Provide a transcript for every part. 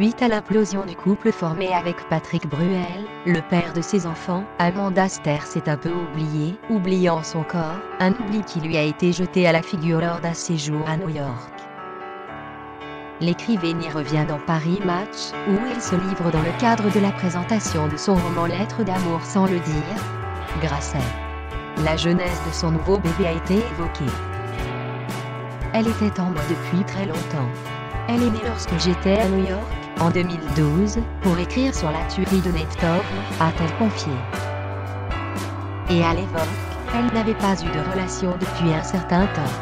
Suite à l'implosion du couple formé avec Patrick Bruel, le père de ses enfants, Amanda Stair s'est un peu oubliant son corps, un oubli qui lui a été jeté à la figure lors d'un séjour à New York. L'écrivaine y revient dans Paris Match, où elle se livre dans le cadre de la présentation de son roman Lettres d'amour sans le dire. Grasset. La jeunesse de son nouveau bébé a été évoquée. Elle était en moi depuis très longtemps. Elle est née lorsque j'étais à New York, en 2012, pour écrire sur la tuerie de Nate Thorne, a-t-elle confié. Et à l'époque, elle n'avait pas eu de relation depuis un certain temps.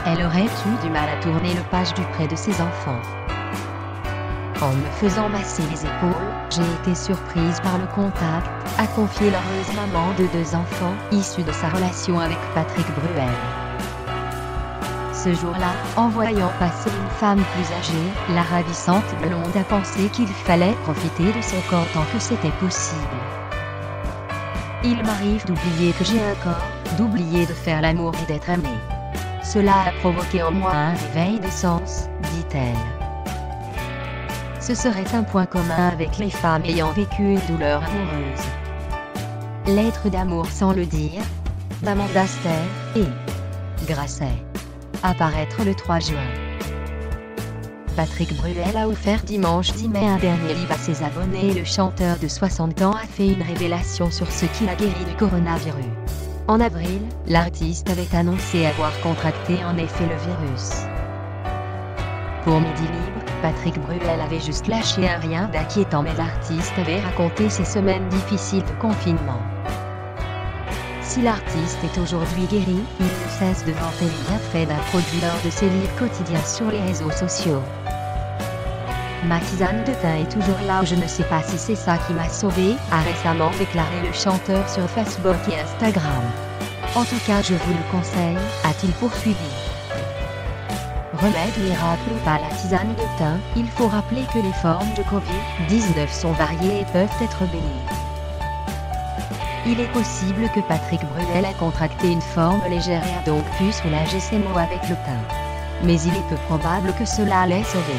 Elle aurait eu du mal à tourner le page du près de ses enfants. En me faisant masser les épaules, j'ai été surprise par le contact, a confié l'heureuse maman de 2 enfants, issue de sa relation avec Patrick Bruel. Ce jour-là, en voyant passer une femme plus âgée, la ravissante blonde a pensé qu'il fallait profiter de son corps tant que c'était possible. Il m'arrive d'oublier que j'ai un corps, d'oublier de faire l'amour et d'être aimée. Cela a provoqué en moi un réveil des sens, dit-elle. Ce serait un point commun avec les femmes ayant vécu une douleur amoureuse. Lettres d'amour sans le dire, d'Amanda Stair et Grasset. À paraître le 3 juin. Patrick Bruel a offert dimanche 10 mai un dernier livre à ses abonnés et le chanteur de 60 ans a fait une révélation sur ce qui l'a guéri du coronavirus. En avril, l'artiste avait annoncé avoir contracté en effet le virus. Pour Midi Libre, Patrick Bruel avait juste lâché un rien d'inquiétant, mais l'artiste avait raconté ses semaines difficiles de confinement. Si l'artiste est aujourd'hui guéri, il ne cesse de vanter les bienfaits d'un produit lors de ses livres quotidiens sur les réseaux sociaux. Ma tisane de thym est toujours là, je ne sais pas si c'est ça qui m'a sauvé, a récemment déclaré le chanteur sur Facebook et Instagram. En tout cas, je vous le conseille, a-t-il poursuivi. Remède miracle ou pas la tisane de thym, il faut rappeler que les formes de Covid-19 sont variées et peuvent être bénies. Il est possible que Patrick Bruel ait contracté une forme légère et a donc pu soulager ses maux avec le thym. Mais il est peu probable que cela l'ait sauvé.